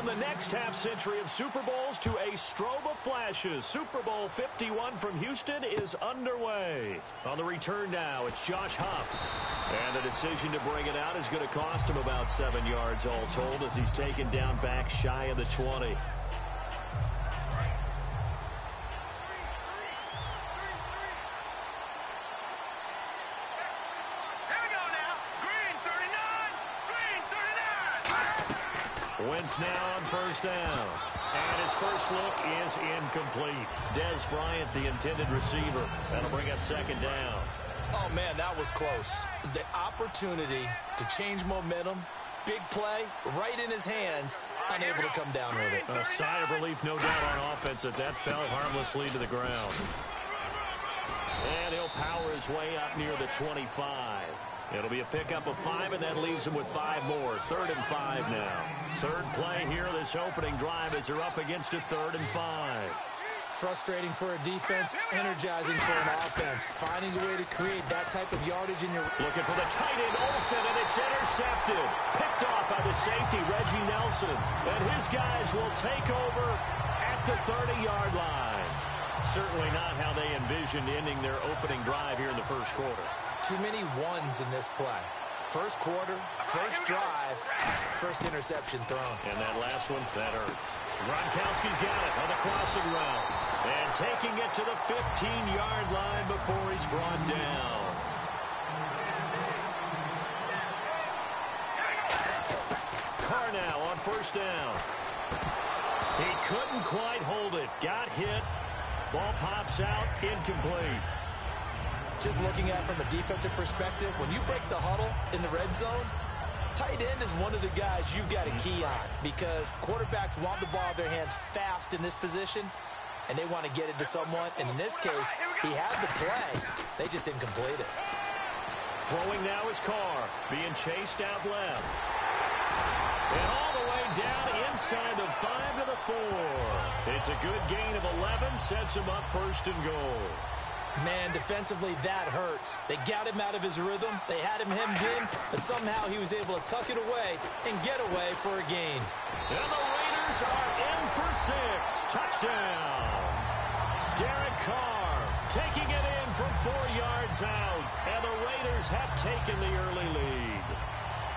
And the next half-century of Super Bowls to a strobe of flashes. Super Bowl 51 from Houston is underway. On the return now, it's Josh Huff. And the decision to bring it out is going to cost him about 7 yards all told as he's taken down back shy of the 20. Wentz now on first down. And his first look is incomplete. Dez Bryant, the intended receiver. That'll bring up second down. Oh, man, that was close. The opportunity to change momentum, big play, right in his hands, unable to come down with it. A sigh of relief, no doubt, on offense that fell harmlessly to the ground. And he'll power his way up near the 25. It'll be a pickup of 5, and that leaves him with 5 more. 3rd and 5 now. Third play here, this opening drive, as they're up against a 3rd and 5. Frustrating for a defense, energizing for an offense. Finding a way to create that type of yardage in your... Looking for the tight end, Olsen, and it's intercepted. Picked off by the safety, Reggie Nelson. And his guys will take over at the 30-yard line. Certainly not how they envisioned ending their opening drive here in the first quarter. Too many ones in this play. First quarter, first drive, first interception thrown. And that last one, that hurts. Gronkowski's got it on the crossing route. And taking it to the 15-yard line before he's brought down. Carr now on first down. He couldn't quite hold it. Got hit. Ball pops out, incomplete. Just looking at it from a defensive perspective, when you break the huddle in the red zone, tight end is one of the guys you've got to key on because quarterbacks want the ball in their hands fast in this position, and they want to get it to someone. And in this case, he had the play. They just didn't complete it. Throwing now is Carr, being chased out left. And all the way down inside the 5 to the 4. It's a good gain of 11, sets him up 1st and goal. Man, defensively, that hurts. They got him out of his rhythm. They had him hemmed in, but somehow he was able to tuck it away and get away for a gain. And the Raiders are in for 6. Touchdown. Derek Carr taking it in from 4 yards out. And the Raiders have taken the early lead.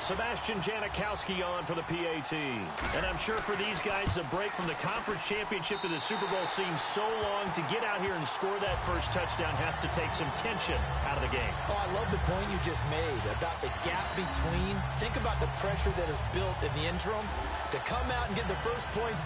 Sebastian Janikowski on for the PAT. And I'm sure for these guys, the break from the conference championship to the Super Bowl seems so long. To get out here and score that first touchdown has to take some tension out of the game. Oh, I love the point you just made about the gap between. Think about the pressure that is built in the interim to come out and get the first points.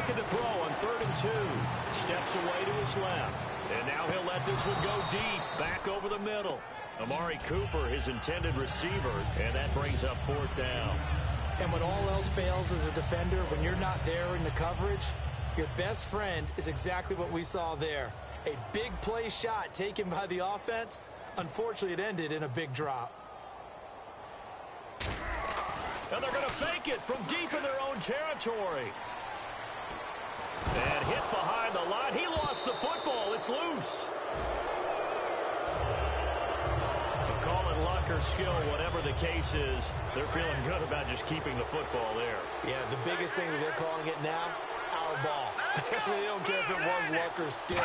To throw on 3rd and 2. Steps away to his left. And now he'll let this one go deep. Back over the middle. Amari Cooper, his intended receiver. And that brings up 4th down. And when all else fails as a defender, when you're not there in the coverage, your best friend is exactly what we saw there. A big play shot taken by the offense. Unfortunately, it ended in a big drop. And they're going to fake it from deep in their own territory. And hit behind the line. He lost the football. It's loose. But call it luck or skill, whatever the case is, they're feeling good about just keeping the football there. Yeah, the biggest thing that they're calling it now, our ball. They don't care if it was luck or skill.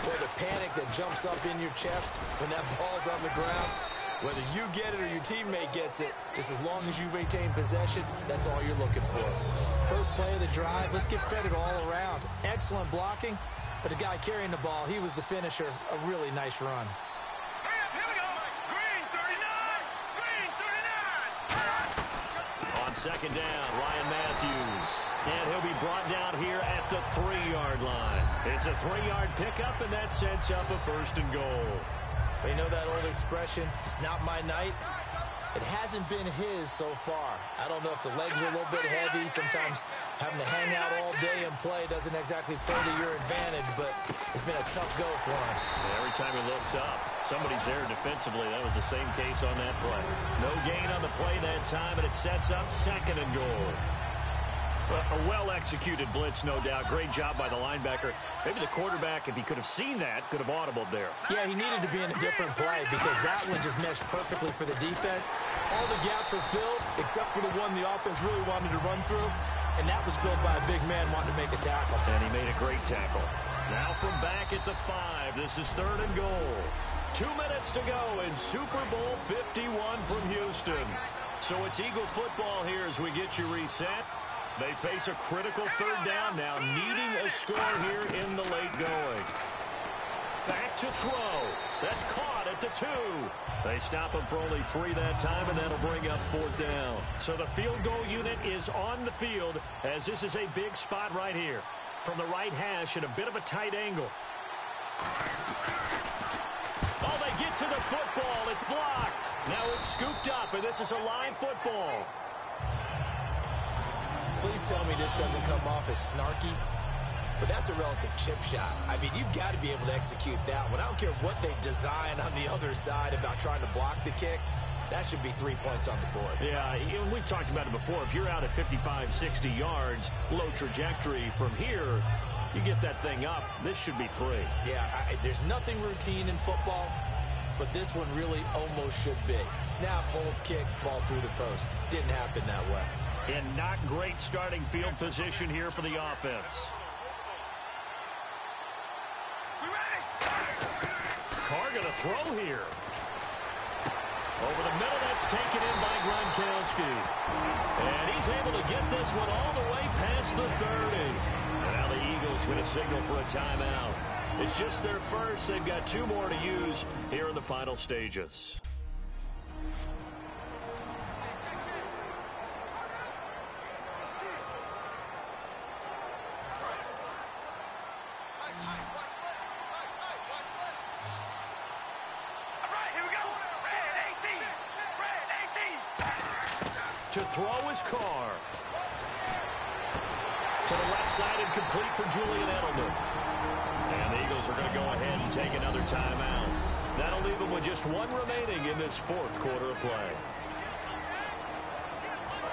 Or the panic that jumps up in your chest when that ball's on the ground. Whether you get it or your teammate gets it, just as long as you maintain possession, that's all you're looking for. First play of the drive, let's give credit all around. Excellent blocking, but the guy carrying the ball, he was the finisher. A really nice run. on second down. Ryan Matthews. And he'll be brought down here at the 3-yard line. It's a 3-yard pickup, and that sets up a 1st and goal. Well, you know that old expression, it's not my night? It hasn't been his so far. I don't know if the legs are a little bit heavy. Sometimes having to hang out all day and play doesn't exactly play to your advantage, but it's been a tough go for him. And every time he looks up, somebody's there defensively. That was the same case on that play. No gain on the play that time, and it sets up 2nd and goal. A well-executed blitz, no doubt. Great job by the linebacker. Maybe the quarterback, if he could have seen that, could have audibled there. Yeah, he needed to be in a different play because that one just meshed perfectly for the defense. All the gaps were filled except for the one the offense really wanted to run through, and that was filled by a big man wanting to make a tackle. And he made a great tackle. Now from back at the 5, this is 3rd and goal. 2 minutes to go in Super Bowl 51 from Houston. So it's Eagle football here as we get you reset. They face a critical 3rd down now, needing a score here in the late going. Back to throw. That's caught at the 2. They stop him for only 3 that time, and that'll bring up 4th down. So the field goal unit is on the field, as this is a big spot right here. From the right hash at a bit of a tight angle. Oh, they get to the football. It's blocked. Now it's scooped up, and this is a live football. Please tell me this doesn't come off as snarky, but that's a relative chip shot. I mean, you've got to be able to execute that one. I don't care what they design on the other side about trying to block the kick. That should be 3 points on the board. Yeah, we've talked about it before. If you're out at 55, 60 yards, low trajectory from here, you get that thing up. This should be 3. Yeah, there's nothing routine in football, but this one really almost should be. Snap, hold, kick, ball through the post. Didn't happen that way. And not great starting field position here for the offense. Carr going to throw here. Over the middle, that's taken in by Gronkowski. And he's able to get this one all the way past the 30. And now the Eagles going to signal for a timeout. It's just their first. They've got 2 more to use here in the final stages. To throw is Carr. To the left side and complete for Julian Edelman. And the Eagles are going to go ahead and take another timeout. That'll leave them with just 1 remaining in this 4th quarter of play.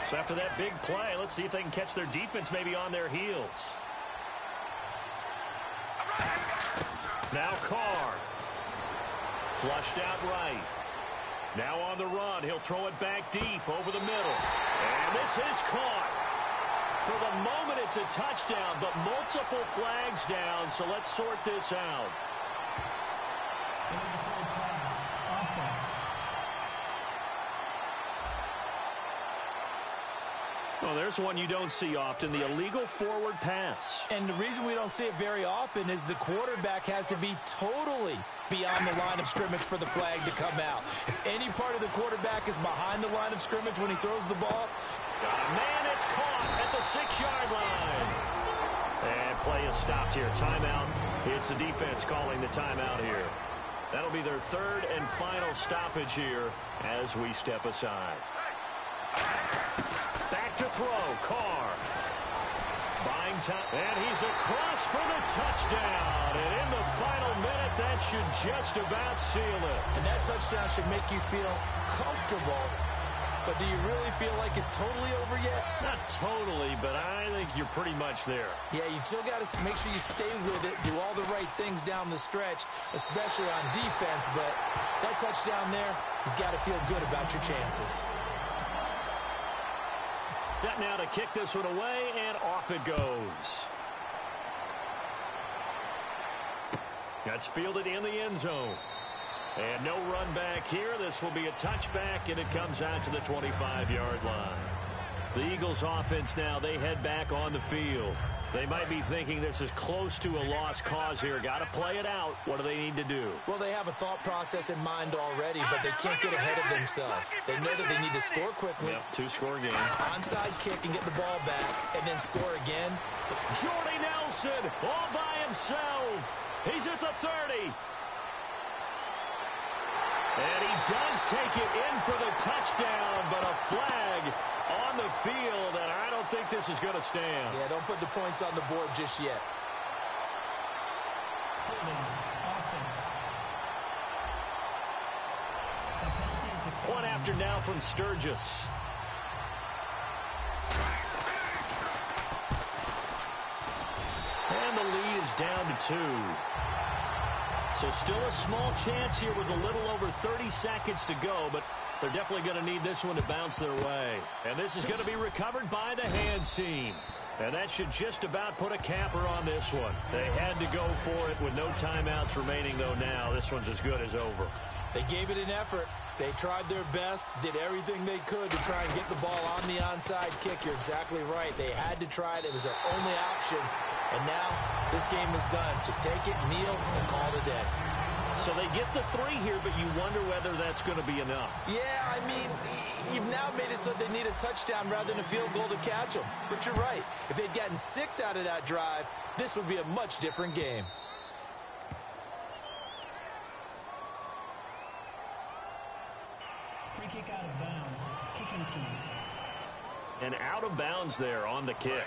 So after that big play, let's see if they can catch their defense maybe on their heels. Now Carr. Flushed out right. Now on the run, he'll throw it back deep over the middle. And this is caught. For the moment, it's a touchdown, but multiple flags down, so let's sort this out. Well, there's one you don't see often, the illegal forward pass. And the reason we don't see it very often is the quarterback has to be totally beyond the line of scrimmage for the flag to come out. If any part of the quarterback is behind the line of scrimmage when he throws the ball. Man, it's caught at the 6-yard line. And play is stopped here. Timeout. It's the defense calling the timeout here. That'll be their 3rd and final stoppage here as we step aside. Back to throw, Carr. Buying time, and he's across for the touchdown. And in the final minute, that should just about seal it. And that touchdown should make you feel comfortable. But do you really feel like it's totally over yet? Not totally, but I think you're pretty much there. Yeah, you still got to make sure you stay with it, do all the right things down the stretch, especially on defense. But that touchdown there, you've got to feel good about your chances. Set now to kick this one away, and off it goes. That's fielded in the end zone. And no run back here. This will be a touchback, and it comes out to the 25-yard line. The Eagles offense now, they head back on the field. They might be thinking this is close to a lost cause here. Got to play it out. What do they need to do? Well, they have a thought process in mind already, but they can't get ahead of themselves. They know that they need to score quickly. Yep, two-score game. Onside kick and get the ball back, and then score again. Jordy Nelson all by himself. He's at the 30. And he does take it in for the touchdown, but a flag on the field, and I don't think this is going to stand. Yeah, don't put the points on the board just yet. Point after now from Sturgis. And the lead is down to 2. So still a small chance here with a little over 30 seconds to go, but they're definitely going to need this one to bounce their way. And this is going to be recovered by the hands team. And that should just about put a capper on this one. They had to go for it with no timeouts remaining, though now. This one's as good as over. They gave it an effort. They tried their best, did everything they could to try and get the ball on the onside kick. You're exactly right. They had to try it. It was their only option. And now this game is done. Just take it, kneel, and call it a day. So they get the 3 here, but you wonder whether that's going to be enough. Yeah, I mean, you've now made it so they need a touchdown rather than a field goal to catch them. But you're right. If they'd gotten 6 out of that drive, this would be a much different game. Free kick out of bounds. Kicking team. And out of bounds there on the kick.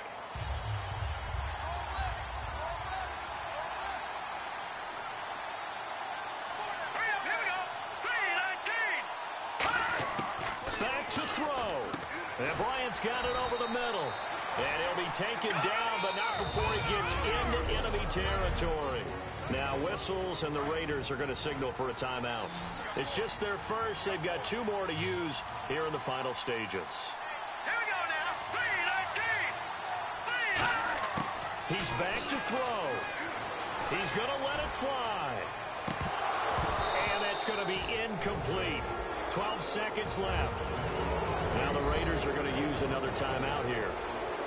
Back to throw. And Bryant's got it over the middle. And he'll be taken down, but not before he gets into enemy territory. Now whistles, and the Raiders are going to signal for a timeout. It's just their first. They've got 2 more to use here in the final stages. Here we go now. 3-19. He's back to throw. He's going to let it fly. And that's going to be incomplete. 12 seconds left. Now the Raiders are going to use another timeout here.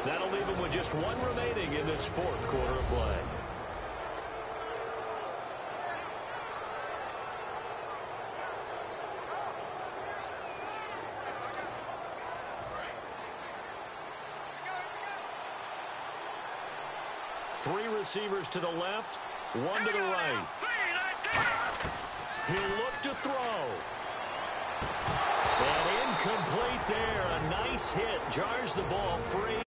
That'll leave them with just 1 remaining in this 4th quarter of play. Three receivers to the left, 1 to the right. He'll look to throw. And incomplete there. A nice hit. Jars the ball free.